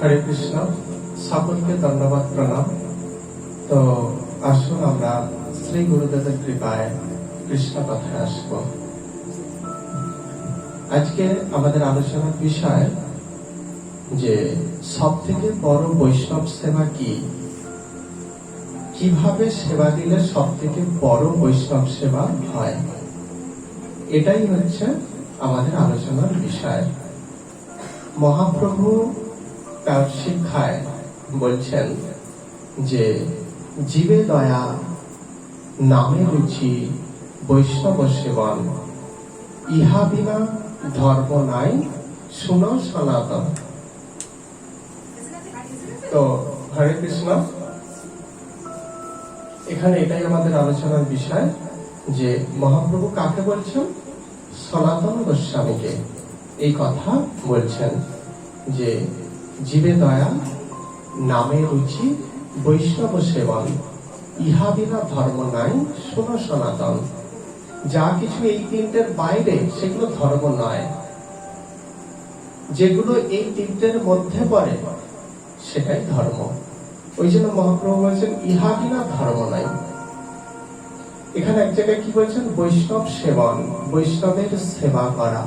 হরে কৃষ্ণ, সকলকে ধন্যবাদ প্রণাম। তো আসুন আমরা শ্রী গুরুদেবের কৃপায় কৃষ্ণ কথায় আসব। আজকে আমাদের আলোচনার বিষয় যে সব থেকে বড় বৈষ্ণব সেবা কি, কিভাবে সেবা দিলে সব থেকে বড় বৈষ্ণব সেবা হয়, এটাই হচ্ছে আমাদের আলোচনার বিষয়। মহাপ্রভু তার শিক্ষায় বলছেন যে জীবে দয়া, নামে রুচি, বৈষ্ণব সেবন, ইহা বিনা ধর্ম নাই, শুনো সনাতন। তো হরে কৃষ্ণ, এখানে এটাই আমাদের আলোচনার বিষয় যে মহাপ্রভু কাকে বলছেন? সনাতন গোস্বামীকে এই কথা বলছেন যে জীবে দয়া, নামে রুচি, বৈষ্ণব সেবন, ইহা বিনা ধর্ম নাই, শোনো সনাতন। যা কিছু এই তিনটের বাইরে সেগুলো ধর্ম নয়, যেগুলো এই তিনটের মধ্যে পড়ে সেটাই ধর্ম। ওই জন্য মহাপ্রভু বলছেন ইহা বিনা ধর্ম নাই। এখানে এক জায়গায় কি বলছেন? বৈষ্ণব সেবন, বৈষ্ণবের সেবা করা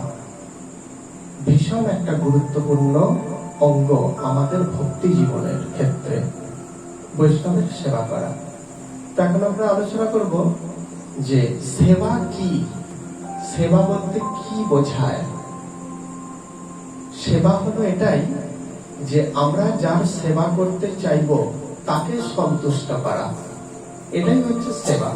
ভীষণ একটা গুরুত্বপূর্ণ অঙ্গ আমাদের ভক্তি জীবনের ক্ষেত্রে, বৈষ্ণবের সেবা করা। তো এখন আমরা আলোচনা করব যে সেবা কি, সেবা বলতে কি বোঝায়। সেবা হলো এটাই যে আমরা যার সেবা করতে চাইব তাকে সন্তুষ্ট করা, এটাই হচ্ছে সেবা।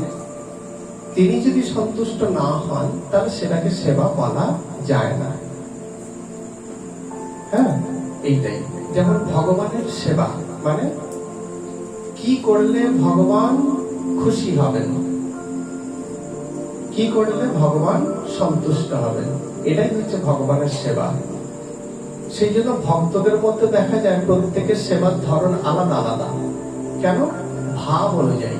তিনি যদি সন্তুষ্ট না হন তাহলে সেটাকে সেবা বলা যায় না। হ্যাঁ, এইটাই। যেমন ভগবানের সেবা মানে কি করলে ভগবান খুশি হবেন, কি করলে ভগবান সন্তুষ্ট হবেন, এটাই হচ্ছে ভগবানের সেবা। সেই জন্য ভক্তদের মধ্যে দেখা যায় প্রত্যেকের সেবার ধরন আলাদা আলাদা। কেন? ভাব অনুযায়ী।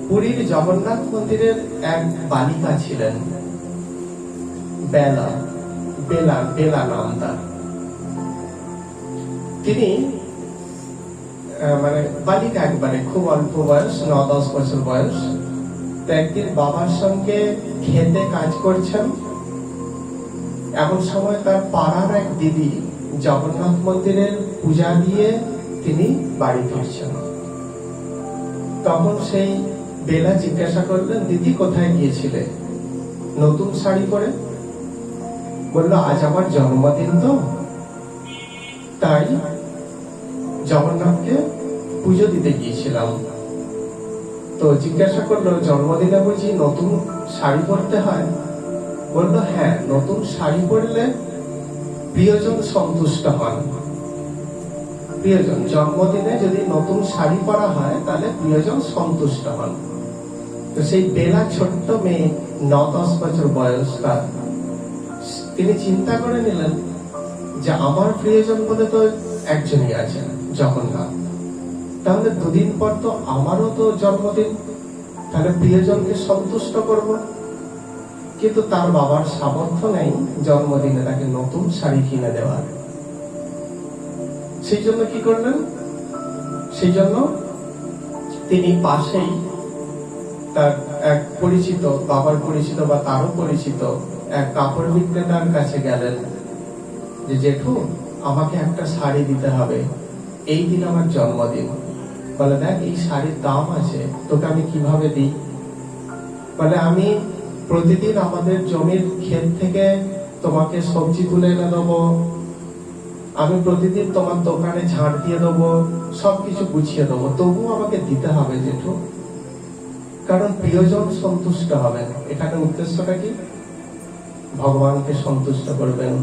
পুরীর জগন্নাথ মন্দিরের এক বালিকা ছিলেন, বেলা, বেলা বেলা নাম তার। তিনি মানে বালিকা, একবারে খুব অল্প বয়স, 9-10 বছর বয়স। তো একদিন বাবার সঙ্গে খেতে কাজ করছেন, এমন সময় তার পাড়ার এক দিদি জগন্নাথ মন্দিরের পূজা দিয়ে তিনি বাড়ি ফিরছেন। তখন সেই বেলা জিজ্ঞাসা করলেন, দিদি কোথায় গিয়েছিলে? নতুন শাড়ি পরে? বললো, আজ আমার জন্মদিন, তো তাই জগন্নাথকে পুজো দিতে গিয়েছিলাম। তো জিজ্ঞাসা করলো, জন্মদিনে বুঝি নতুন শাড়ি পরতে হয়? বললো, হ্যাঁ, নতুন শাড়ি পরলে প্রিয়জন সন্তুষ্ট হন। প্রিয়জন, জন্মদিনে যদি নতুন শাড়ি পরা হয় তাহলে প্রিয়জন সন্তুষ্ট হন। তো সেই বেলা ছোট্ট মেয়ে, 9-10 বছর বয়স তার, তিনি চিন্তা করে নিলেন যে আমার প্রিয়জন বলে তো একজনই আছেন, জগন্নাথ। তাহলে দুদিন পর তো আমারও তো জন্মদিন, তাহলে প্রিয়জনকে সন্তুষ্ট করব। কিন্তু তার বাবার সামর্থ্য নেই জন্মদিনে তাকে নতুন শাড়ি কিনে দেওয়ার। সেই জন্য কি করলেন? সেই জন্য তিনি পাশেই তার এক পরিচিত, বাবার পরিচিত বা তারও পরিচিত এক কাপড় বিক্রেতার কাছে গেলেন যে জেঠু, আমাকে একটা শাড়ি দিতে হবে, এই দিন আমার জন্মদিন। বলে, দেখ, এই শাড়ির দাম আছে, তোকে আমি কিভাবে দিই? বলে, আমি প্রতিদিন আমাদের জমির ক্ষেত থেকে তোমাকে সবজি তুলে এনে দেবো, আমি প্রতিদিন তোমার দোকানে ঝাড় দিয়ে দেবো, সবকিছু গুছিয়ে দেবো, তবুও আমাকে দিতে হবে জেঠু, কারণ প্রিয়জন সন্তুষ্ট হবেন। এখানে উদ্দেশ্যটা কি? ভগবানকে সন্তুষ্ট করবেন,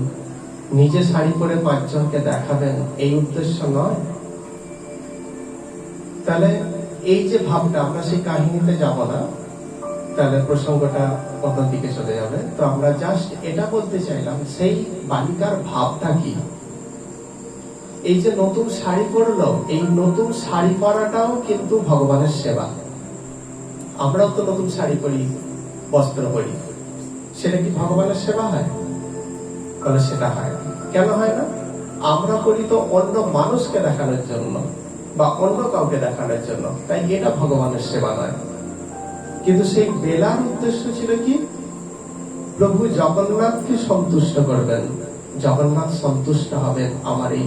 নিজে শাড়ি পরে 5 জনকে দেখাবেন, এই উদ্দেশ্য নয়। তাহলে এই যে ভাবটা, আমরা সেই কাহিনীতে যাব না, তাহলে প্রসঙ্গটা অন্যদিকে চলে যাবে। তো আমরা জাস্ট এটা বলতে চাইলাম, সেই বালিকার ভাবটা কি। এই যে নতুন শাড়ি পরলো, এই নতুন শাড়ি পরাটাও কিন্তু ভগবানের সেবা। আমরাও তো নতুন শাড়ি পরি, বস্ত্র পরি, সেটা কি ভগবানের সেবা হয়? বলে সেটা হয় না। কেন হয় না? আমরা করি তো অন্য মানুষকে দেখানোর জন্য বা অন্য কাউকে দেখানোর জন্য, তাই এটা ভগবানের সেবা নয়। কিন্তু সেই বেলার উদ্দেশ্য ছিল কি, প্রভু জগন্নাথকে সন্তুষ্ট করবেন, জগন্নাথ সন্তুষ্ট হবেন আমার এই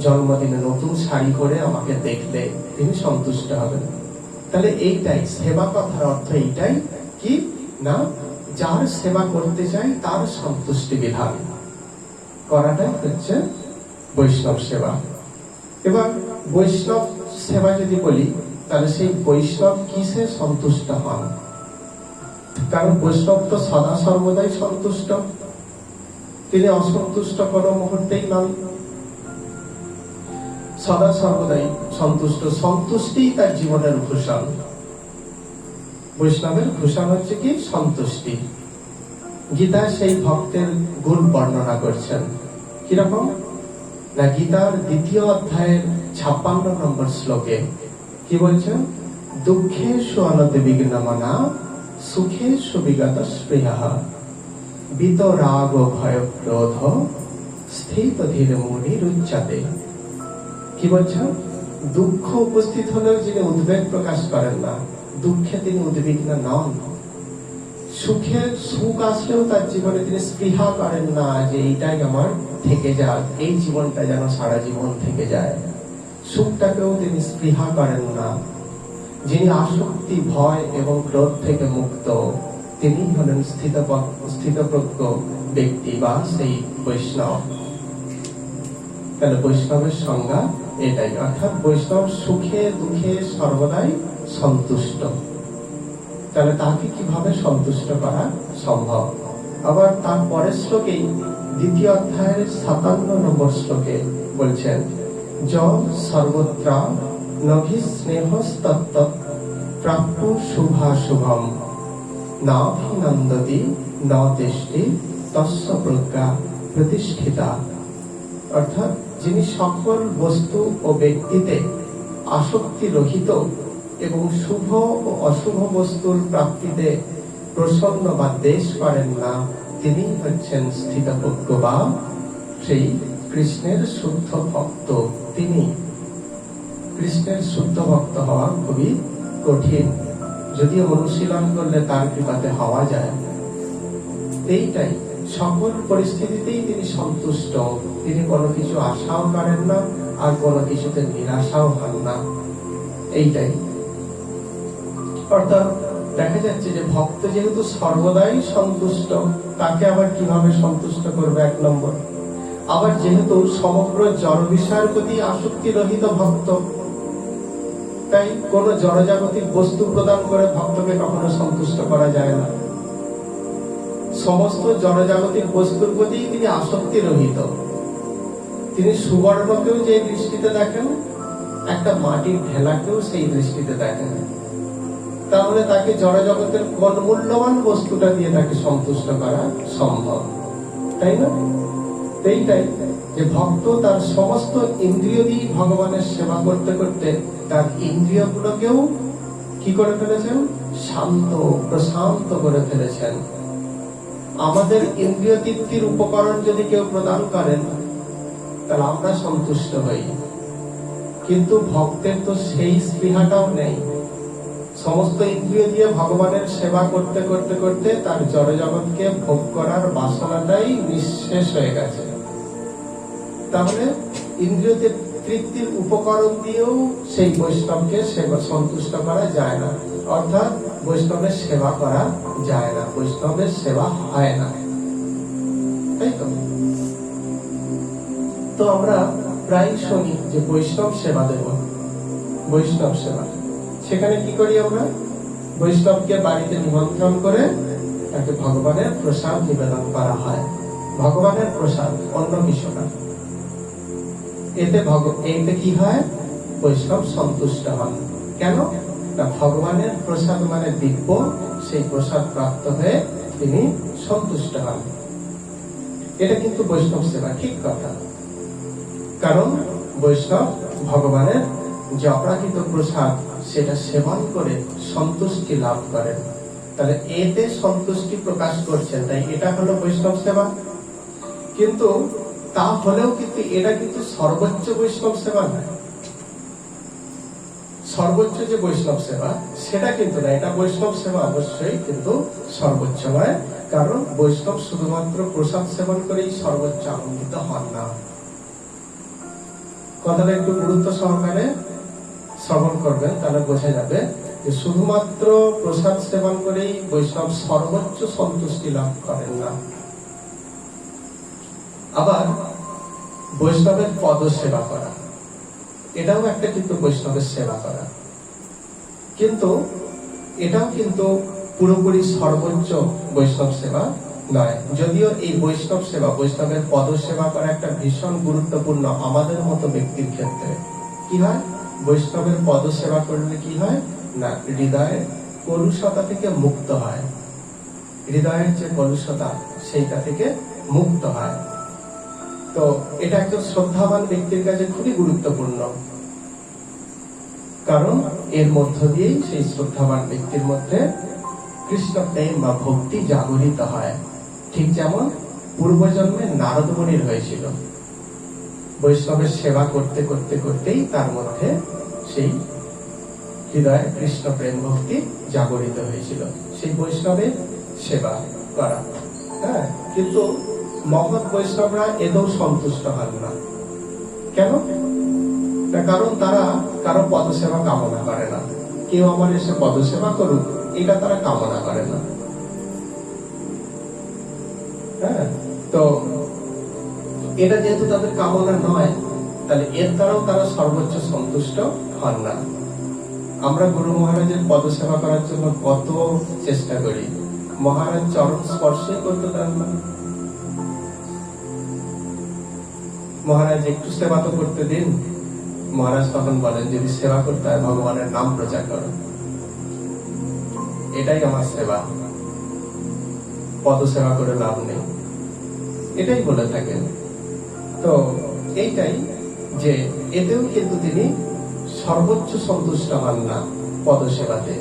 জন্মদিনে নতুন শাড়ি পরে আমাকে দেখলে তিনি সন্তুষ্ট হবেন। তাহলে এইটাই সেবা কথার অর্থ, এইটাই কি না, যার সেবা করতে চাই তার সন্তুষ্টি বিধান করাটাই হচ্ছে বৈষ্ণব সেবা। এবার বৈষ্ণব সেবা যদি বলি, তাহলে সেই বৈষ্ণব কিসে সন্তুষ্ট হন? কারণ বৈষ্ণব তো সদা সর্বদাই সন্তুষ্ট, তিনি অসন্তুষ্ট কোনো মুহূর্তেই নন, সদা সর্বদাই সন্তুষ্ট। সন্তুষ্টি তার জীবনের ভূষণ। বৈষ্ণবের ভূষণ হচ্ছে কি সন্তুষ্টি। গীতা সেই ভক্তের গুণ বর্ণনা করছেন কিরকম না, গীতার 2য় অধ্যায়ের 56 নম্বর শ্লোকে কি বলছেন, দুঃখে সুয়ানতে বিঘ্নমনা সুখে সুবিগত স্পৃহঃ বিতরাগ ভয় ক্রোধ স্থিত ধীর মুনির উচ্চাতে। কি বলছেন, দুঃখ উপস্থিত হলেও যিনি উদ্বেগ প্রকাশ করেন না, দুঃখে তিনি উদ্বিগ্ন নন, সুখে সুখ আসলেও তার জীবনে তিনি স্পৃহা করেন না যে এইটাই আমার থেকে যাক, এই জীবনটা যেন সারা জীবন থেকে যায়, সুখটাকেও তিনি স্পৃহা করেন না। যিনি আসক্তি, ভয় এবং ক্রোধ থেকে মুক্ত, তিনি হলেন স্থিতপ্রজ্ঞ ব্যক্তি বা সেই বৈষ্ণব। তাহলে বৈষ্ণবের সংজ্ঞা এটাই, অর্থাৎ বৈষ্ণব সুখে দুঃখে সর্বদাই সন্তুষ্ট। তাহলে তাকে কিভাবে সন্তুষ্ট করা সম্ভব? আবার তার পরের শ্লোকেই 2য় অধ্যায়ের 57 নম্বর শ্লোকে বলছেন, য সর্বত্র নভিস্নেহস্তত্ত্ব প্রাপ্য শুভাশুভম নাভিনন্দতি ন তিষ্ঠি তস্য প্রজ্ঞা প্রতিষ্ঠিতা। অর্থাৎ যিনি সকল বস্তু ও ব্যক্তিতে আসক্তি রহিত এবং শুভ ও অশুভ বস্তুর প্রাপ্তিতে প্রসন্ন বা দেশ করেন না, তিনি হচ্ছেন স্থিতপ্রজ্ঞ বা সেই কৃষ্ণের শুদ্ধ ভক্ত। তিনি কৃষ্ণের শুদ্ধ ভক্ত হওয়া খুবই কঠিন, যদিও অনুশীলন করলে তার কৃপাতে হওয়া যায়। এইটাই, সকল পরিস্থিতিতেই তিনি সন্তুষ্ট, তিনি কোনো কিছু আশাও করেন না আর কোনো কিছুতে নিরাশাও হন না। এইটাই অর্থাৎ দেখা যাচ্ছে যে ভক্ত যেহেতু সর্বদাই সন্তুষ্ট, তাকে আবার কিভাবে সন্তুষ্ট করবে? 1 নম্বর, আবার যেহেতু সমগ্র জড় বিষয়ের প্রতি আসক্তি রহিত ভক্ত, তাই কোন জড়জাগতিক বস্তু প্রদান করে ভক্তকে কখনো সন্তুষ্ট করা যায় না। সমস্ত জড়জাগতিক বস্তুর প্রতি তিনি আসক্তি রহিত। তিনি সুবর্ণকেও যে দৃষ্টিতে দেখেন, একটা মাটির ঢেলাকেও সেই দৃষ্টিতে দেখেন। তাহলে তাকে জড়জগতের কোন মূল্যবান বস্তুটা দিয়ে তাকে সন্তুষ্ট করা সম্ভব? তাই না? এইটাই যে ভক্ত তার সমস্ত ইন্দ্রিয় দিয়ে ভগবানের সেবা করতে করতে তার ইন্দ্রিয়গুলোকেও কি করে ফেলেছেন? শান্ত, প্রশান্ত করে ফেলেছেন। আমাদের ইন্দ্রিয় তৃপ্তির উপকরণ যদি কেউ প্রদান করেন, তাহলে আমরা সন্তুষ্ট হই, কিন্তু ভক্তের তো সেই স্পৃহাটাও নেই। সমস্ত ইন্দ্রিয় দিয়ে ভগবানের সেবা করতে করতে করতে তার জড়জগৎকে ভোগ করার বাসনাটাই নিঃশেষ হয়ে গেছে। তাহলে ইন্দ্রিয় তৃপ্তির উপকরণ দিয়েও সেই বৈষ্ণবকে সেবা সন্তুষ্ট করা যায় না, অর্থাৎ বৈষ্ণবের সেবা করা যায় না, বৈষ্ণবের সেবা হয় না। তাই তো? তো আমরা প্রায় শুনি যে বৈষ্ণব সেবা দেব, বৈষ্ণব সেবা। সেখানে কি করি আমরা? বৈষ্ণবকে বাড়িতে নিমন্ত্রণ করে তাকে ভগবানের প্রসাদ নিবেদন করা হয়। ভগবানের প্রসাদ, অন্য কিছু না। এতে কি হয়? বৈষ্ণব সন্তুষ্ট হন। কেন না, ভগবানের প্রসাদ মানে দিব্য, সেই প্রসাদ প্রাপ্ত হয়ে তিনি সন্তুষ্ট হন। এটা কিন্তু বৈষ্ণব সেবা, ঠিক কথা। কারণ বৈষ্ণব ভগবানের যে অপ্রাকৃত প্রসাদ সেটা সেবন করে সন্তুষ্টি লাভ করেন, তাহলে এতে সন্তুষ্টি প্রকাশ করছেন, তাই এটা হলো বৈষ্ণব সেবা। কিন্তু তাহলেও কিন্তু এটা কিন্তু সর্বোচ্চ বৈষ্ণব সেবা নয়। সর্বোচ্চ যে বৈষ্ণব সেবা সেটা কিন্তু না, এটা বৈষ্ণব সেবা অবশ্যই, কিন্তু সর্বোচ্চ নয়। কারণ বৈষ্ণব শুধুমাত্র প্রসাদ সেবন করেই সর্বোচ্চ আনন্দিত হন না। কথাটা একটু গুরুত্ব সহকারে শ্রবণ করবেন, তাহলে বোঝা যাবে যে শুধুমাত্র প্রসাদ সেবন করেই বৈষ্ণব সর্বোচ্চ সন্তুষ্টি লাভ করেন না। আবার বৈষ্ণবের পদ সেবা করা, এটাও একটা কিন্তু বৈষ্ণবের সেবা করা, কিন্তু এটাও কিন্তু পুরোপুরি সর্বোচ্চ বৈষ্ণব সেবা নয়। যদিও এই বৈষ্ণব সেবা, বৈষ্ণবের পদ সেবা করা একটা ভীষণ গুরুত্বপূর্ণ আমাদের মতো ব্যক্তির ক্ষেত্রে। কি হয়? বৈষ্ণবের পদ সেবা করলে কি হয় না, হৃদয়ের কলুষতা থেকে মুক্ত হয়। হৃদয়ের যে কলুষতা সেইটা থেকে মুক্ত হয়। তো এটা একজন শ্রদ্ধাবান ব্যক্তির কাছে খুবই গুরুত্বপূর্ণ, কারণ এর মধ্য দিয়েই সেই শ্রদ্ধাবান ব্যক্তির মধ্যে কৃষ্ণ প্রেম বা ভক্তি জাগরিত হয়। ঠিক যেমন পূর্বজন্মে নারদ মুনির হয়েছিল, বৈষ্ণবের সেবা করতে করতে করতেই তার মধ্যে সেই হৃদয়ে কৃষ্ণ প্রেম ভক্তি জাগরিত হয়েছিল, সেই বৈষ্ণবের সেবা করা। হ্যাঁ, কিন্তু মহৎ বৈষ্ণবরা এতেও সন্তুষ্ট হন না। কেন? কারণ তারা কারো পদসেবা কামনা করে না। কেউ আমার এসে পদসেবা করুক, এটা তারা কামনা করে না। হ্যাঁ, তো এটা যেহেতু তাদের কামনা নয়, তাহলে এর দ্বারাও তারা সর্বোচ্চ সন্তুষ্ট হন না। আমরা গুরু মহারাজের পদসেবা করার জন্য কত চেষ্টা করি, মহারাজ চরণ স্পর্শই করতে দেন না। মহারাজ একটু সেবা তো করতে দিন। মহারাজ তখন বলেন, যদি সেবা করতে হয় ভগবানের নাম প্রচার করো, এটাই আমার সেবা, পদ সেবা করে লাভ নেই, এটাই বলে থাকেন। তো এইটাই যে এতেও কিন্তু তিনি সর্বোচ্চ সন্তুষ্ট হন না পদ সেবাতে।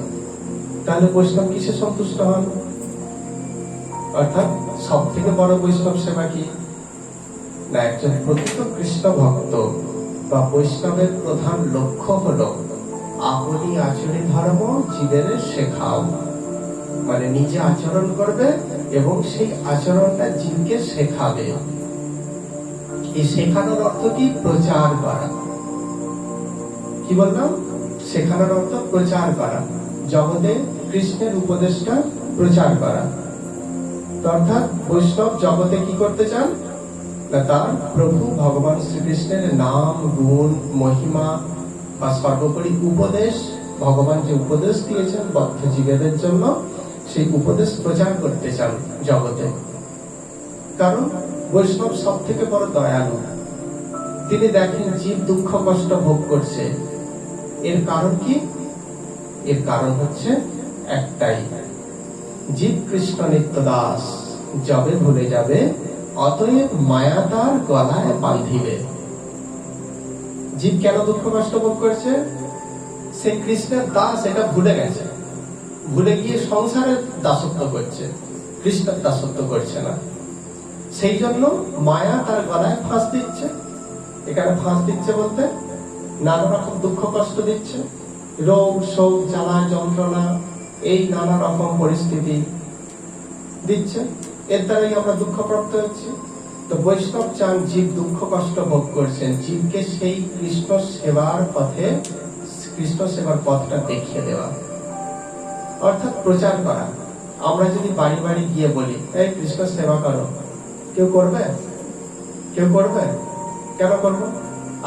তাহলে বৈষ্ণব কিসে সন্তুষ্ট হন? অর্থাৎ সব থেকে বড় বৈষ্ণব সেবা কি না, একজন প্রকৃত কৃষ্ণ ভক্ত বা বৈষ্ণবের প্রধান লক্ষ্য হলো আপনি আচরণ ধর্ম জীবের শেখাও, মানে নিজে আচরণ করবে এবং সেই আচরণটা জীবকে শেখাবে। এই শেখানোর অর্থ কি? প্রচার করা। কি বললাম? শেখানোর অর্থ প্রচার করা, জগতে কৃষ্ণের উপদেশটা প্রচার করা। অর্থাৎ বৈষ্ণব জগতে কি করতে চান না, তার প্রভু ভগবান শ্রীকৃষ্ণের নাম, গুণ, মহিমা বা সর্বোপরি উপদেশ, ভগবান যে উপদেশ দিয়েছেন বদ্ধ জীবেদের জন্য, সেই উপদেশ প্রচার করতে চান জগতে। কারণ বৈষ্ণব সব থেকে বড় দয়ালু। তিনি দেখেন জীব দুঃখ কষ্ট ভোগ করছে, এর কারণ কি? এর কারণ হচ্ছে একটাই, জীব কৃষ্ণ নিত্য দাস, যবে ভুলে যাবে অতএব মায়া তার গলায় বাঁধিবে। জীব কেন দুঃখ কষ্ট ভোগ করছে? সে কৃষ্ণের দাস, এটা ভুলে গেছে, ভুলে গিয়ে সংসারের দাসত্ব করছে, কৃষ্ণের দাসত্ব করছে না। সেই জন্য মায়া তার গলায় ফাঁস দিচ্ছে। এখানে ফাঁস দিচ্ছে বলতে নানা রকম দুঃখ কষ্ট দিচ্ছে, রোগ শোক জ্বালা যন্ত্রণা, এই নানা রকম পরিস্থিতি দিচ্ছে, এর দ্বারাই আমরা দুঃখপ্রাপ্ত হচ্ছি। তো বৈষ্ণব চান জীব দুঃখ কষ্ট ভোগ করছেন, জীবকে সেই কৃষ্ণ সেবার পথে, কৃষ্ণ সেবার পথটা দেখিয়ে দেওয়া, অর্থাৎ প্রচার করা। আমরা যদি বাড়ি বাড়ি গিয়ে বলি এই কৃষ্ণ সেবা করো, কেউ করবে? কেউ করবে? কেন করবো?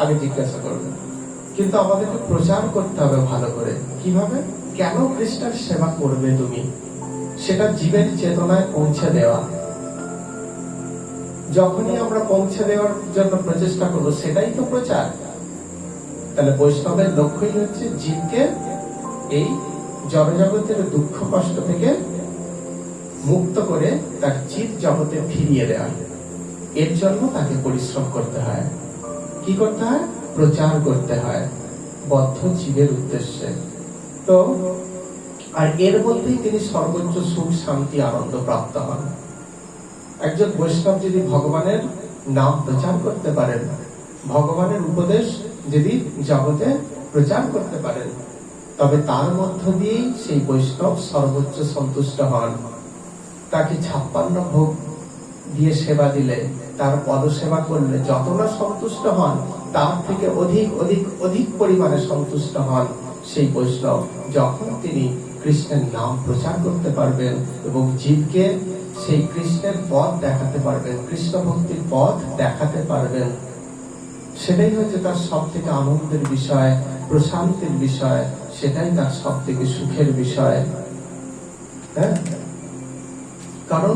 আগে জিজ্ঞাসা করবে। কিন্তু আমাদেরকে প্রচার করতে হবে ভালো করে। কিভাবে? কেন কৃষ্ণের সেবা করবে তুমি, সেটা জীবের চেতনায় পৌঁছে দেওয়া। যখনই আমরা পৌঁছে দেওয়ার জন্য প্রচেষ্টা করবো, সেটাই তো প্রচার। তাহলে বৈষ্ণবের লক্ষ্যই হচ্ছে জীবকে এই জড়জগতের দুঃখ কষ্ট থেকে মুক্ত করে তার চিৎ জগতে ফিরিয়ে দেওয়া। এর জন্য তাকে পরিশ্রম করতে হয়। কি করতে হয়? প্রচার করতে হয় বদ্ধ জীবের উদ্দেশ্যে। তো আর এর মধ্যেই তিনি সর্বোচ্চ সুখ শান্তি আনন্দ প্রাপ্ত হন। একজন বৈষ্ণব যদি ভগবানের নাম প্রচার করতে পারেন, ভগবানের উপদেশ যদি জগতে প্রচার করতে পারেন, তবে তার মধ্য দিয়েই সেই বৈষ্ণব সর্বোচ্চ সন্তুষ্ট হন। তাকে 56 ভোগ দিয়ে সেবা দিলে, তার পদসেবা করলে যত না সন্তুষ্ট হন, তার থেকে অধিক অধিক অধিক পরিমাণে সন্তুষ্ট হন সেই বৈষ্ণব, যখন তিনি কৃষ্ণের নাম প্রচার করতে পারবেন এবং জীবকে সেই কৃষ্ণের পথ দেখাতে পারবেন, কৃষ্ণ ভক্তির পথ দেখাতে পারবেন। সেটাই হচ্ছে তার সব থেকে আনন্দের বিষয়, প্রশান্তির বিষয়, সেটাই তার সব থেকে সুখের বিষয়। হ্যাঁ, কারণ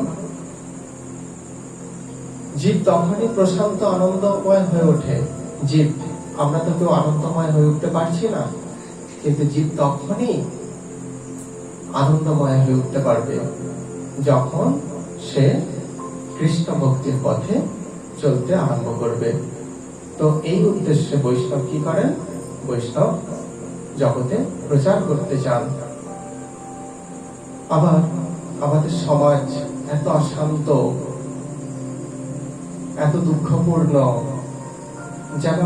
জীব তখনই প্রশান্ত আনন্দময় হয়ে ওঠে। জীব, আমরা তো কেউ আনন্দময় হয়ে উঠতে পারছি না, কিন্তু জীব তখনই আনন্দময় হয়ে উঠতে পারবে যখন সে কৃষ্ণ ভক্তির পথে চলতে আরম্ভ করবে। তো এই উদ্দেশ্যে বৈষ্ণব কি করেন? বৈষ্ণব জগতে প্রচার করতে চান। আবার আমাদের সমাজ এত অশান্ত, এত দুঃখপূর্ণ, যেন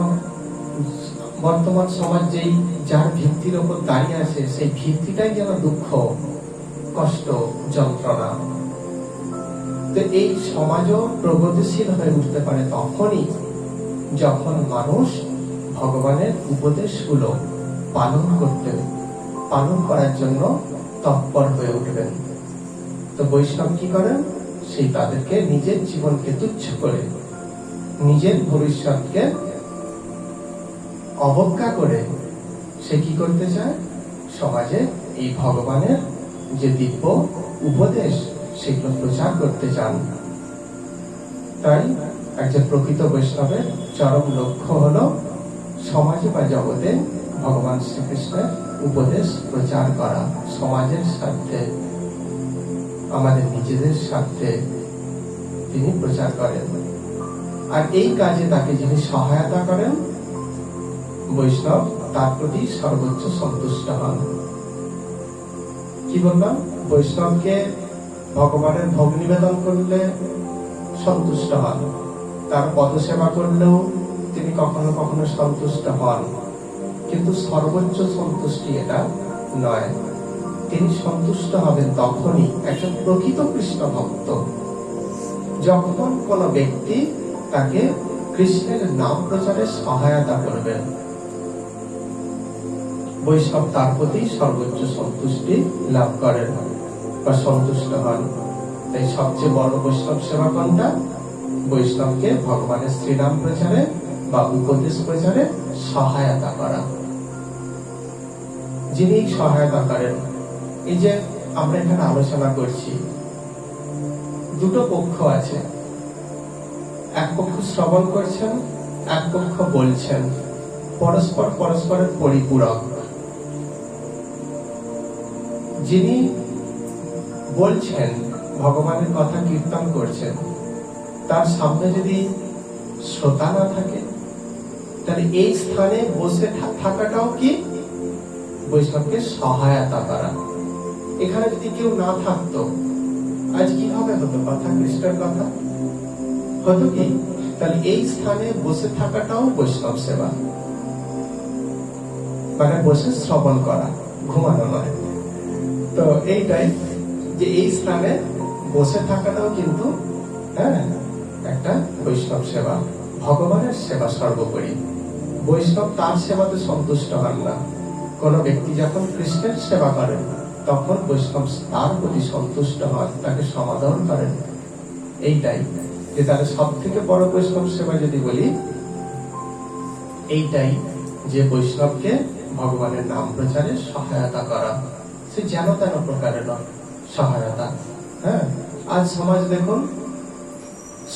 বর্তমান সমাজ যেই যার ভিত্তির উপর দাঁড়িয়ে আছে, সেই ভিত্তিটাই যেন দুঃখ, কষ্ট, যন্ত্রণা। তো এই সমাজও প্রগতিশীল হয়ে উঠতে পারে তখনই যখন মানুষ ভগবানের উপদেশগুলো পালন করার জন্য তৎপর হয়ে উঠবেন। তো বৈষ্ণব কি করেন? সেই তাদেরকে নিজের জীবনকে তুচ্ছ করে, নিজের ভবিষ্যৎকে অবজ্ঞা করে সে কি করতে চায়? সমাজে এই ভগবানের যে দিব্য উপদেশ সেগুলো প্রচার করতে চান। তাই একজন প্রকৃত বৈষ্ণবের চরম লক্ষ্য হলো সমাজে বা জগতে ভগবান শ্রীকৃষ্ণের উপদেশ প্রচার করা, সমাজের স্বার্থে, আমাদের নিজেদের স্বার্থে তিনি প্রচার করেন। আর এই কাজে তাকে যিনি সহায়তা করেন, বৈষ্ণব তার প্রতি সর্বোচ্চ সন্তুষ্ট হন। কি বললাম? বৈষ্ণবকে ভগবানের ভোগ নিবেদন করলে সন্তুষ্ট হন, তার পদসেবা করলেও তিনি কখনো কখনো সন্তুষ্ট হন, কিন্তু সর্বোচ্চ সন্তুষ্টি এটা নয়। তিনি সন্তুষ্ট হবেন তখনই, একজন প্রকৃত কৃষ্ণ ভক্ত, যখন কোন ব্যক্তি তাকে কৃষ্ণের নাম প্রচারে সহায়তা করবেন। বৈষ্ণব তার প্রতি সর্বোচ্চ সন্তুষ্টি লাভ করেন বা সন্তুষ্ট হন। তাই সবচেয়ে বড় বৈষ্ণব সেবা কোনটা? বৈষ্ণবকে ভগবানের শ্রীনাম প্রচারে বা উপদেশ প্রচারে সহায়তা করা। যিনি সহায়তা করেন, এই যে আমরা এখানে আলোচনা করছি, দুটো পক্ষ আছে। এক পক্ষ শ্রবণ করছেন, এক পক্ষ বলছেন, পরস্পরের পরিপূরক। যিনি বলছেন, ভগবানের কথা কীর্তন করছেন, তার সামনে যদি শ্রোতা না থাকে, তাহলে এই স্থানে বসে থাকাটাও কি বৈষ্ণবকে সহায়তা করা। এখানে যদি কেউ না থাকতো, আজ কিভাবে হতো কথা? কৃষ্ণের কথা হতো কি? তাহলে এই স্থানে বসে থাকাটাও বৈষ্ণব সেবা, মানে বসে শ্রবণ করা, ঘুমানো নয়। তো এইটাই যে এই স্থানে বসে থাকাটাও কিন্তু একটা বৈষ্ণব সেবা, ভগবানের সেবা সর্বোপরি। বৈষ্ণব তার সেবাতে সন্তুষ্ট হন না। কোন ব্যক্তি যখন কৃষ্ণের সেবা করেন, তখন বৈষ্ণব তার প্রতি সন্তুষ্ট হন, তাকে সমাদর করেন। এইটাই যে তার সব থেকে বড় বৈষ্ণব সেবা যদি বলি, এইটাই যে বৈষ্ণবকে ভগবানের নাম প্রচারে সহায়তা করা। সে যেন তেন প্রকারের সহায়তা। হ্যাঁ, আজ সমাজ দেখুন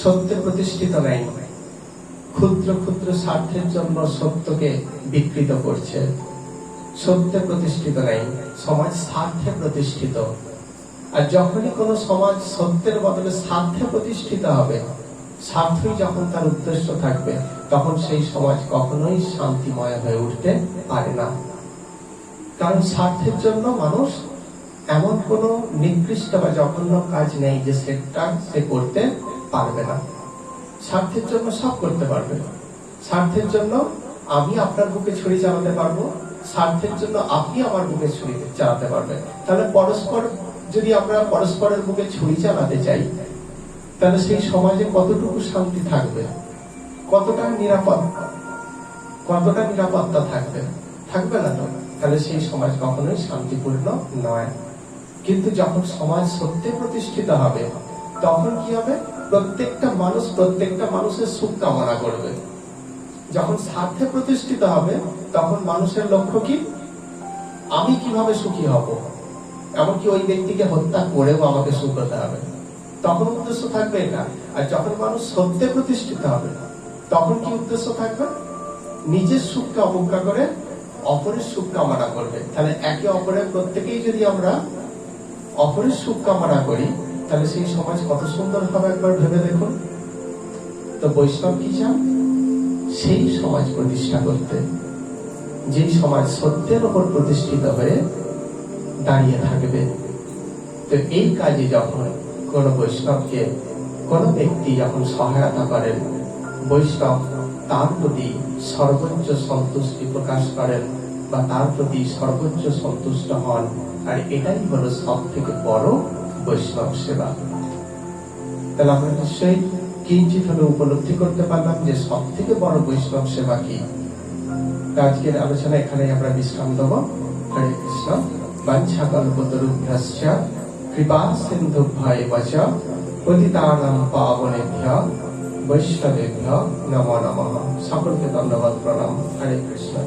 সত্যে প্রতিষ্ঠিত নেই, ক্ষুদ্র ক্ষুদ্র স্বার্থের জন্য সত্যকে বিকৃত করছে। সত্যে প্রতিষ্ঠিত নেই, সমাজ স্বার্থে প্রতিষ্ঠিত। আর যখনই কোন সমাজ সত্যের বদলে স্বার্থে প্রতিষ্ঠিত হবে, স্বার্থই যখন তার উদ্দেশ্য থাকবে, তখন সেই সমাজ কখনোই শান্তিময় হয়ে উঠতে পারে না। কারণ স্বার্থের জন্য মানুষ এমন কোন নিকৃষ্ট বা জঘন্য কাজ নেই যে সেটা সে করতে পারবে না। স্বার্থের জন্য সব করতে পারবে। স্বার্থের জন্য আমি আপনার বুকে ছুরি চালাতে পারবো, স্বার্থের জন্য আপনি আমার বুকে ছুরি চালাতে পারবেন। তাহলে পরস্পর যদি আমরা পরস্পরের বুকে ছুরি চালাতে চাই, তাহলে সেই সমাজে কতটুকু শান্তি থাকবে, কতটা নিরাপত্তা থাকবে? থাকবে না তো। তাহলে সেই সমাজ কখনোই শান্তিপূর্ণ নয়। কিন্তু যখন সমাজ সত্যে প্রতিষ্ঠিত হবে, তখন কি হবে? প্রত্যেকটা মানুষের সুখ কামনা করবে। যখন স্বার্থে প্রতিষ্ঠিত হবে, তখন মানুষের লক্ষ্য কি? আমি কিভাবে সুখী হব, এমনকি ওই ব্যক্তিকে হত্যা করেও আমাকে সুখ হতে হবে, তখন উদ্দেশ্য থাকবে না। আর যখন মানুষ সত্যে প্রতিষ্ঠিত হবে, তখন কি উদ্দেশ্য থাকবে? নিজের সুখকে অবজ্ঞা করে অপরের সুখ কামনা করবে। তাহলে একে অপরের প্রত্যেকেই যদি আমরা অপরের সুখ কামনা করি, তাহলে সেই সমাজ কত সুন্দর হবে একবার ভেবে দেখুন। তো বৈষ্ণব কি চান? সেই সমাজ প্রতিষ্ঠা করতে, যেই সমাজ সত্যের উপর প্রতিষ্ঠিত হয়ে দাঁড়িয়ে থাকবে। তো এই কাজে যখন কোন বৈষ্ণবকে কোন ব্যক্তি যখন সহায়তা করেন, বৈষ্ণব তার প্রতি সর্বোচ্চ সন্তুষ্টি প্রকাশ করেন বা তার প্রতি সর্বোচ্চ সন্তুষ্ট হন। আর এটাই হলো সব থেকে বড় বৈষ্ণব সেবা। তাহলে আমরা নিশ্চয়ই কিঞ্চিত হলে উপলব্ধি করতে পারলাম যে সব থেকে বড় বৈষ্ণব সেবা কি। আজকের আলোচনা এখানে আমরা বিশ্রাম দেব। হরে কৃষ্ণ। বাঞ্ছাকল্পতরুভ্যশ্চ কৃপা সিন্ধুভ্যেব চ পতিতানাং পাবনেভ্যো বৈষ্ণবেভ্যো নমো নমঃ। সকলকে ধন্যবাদ, প্রণাম। হরে কৃষ্ণ।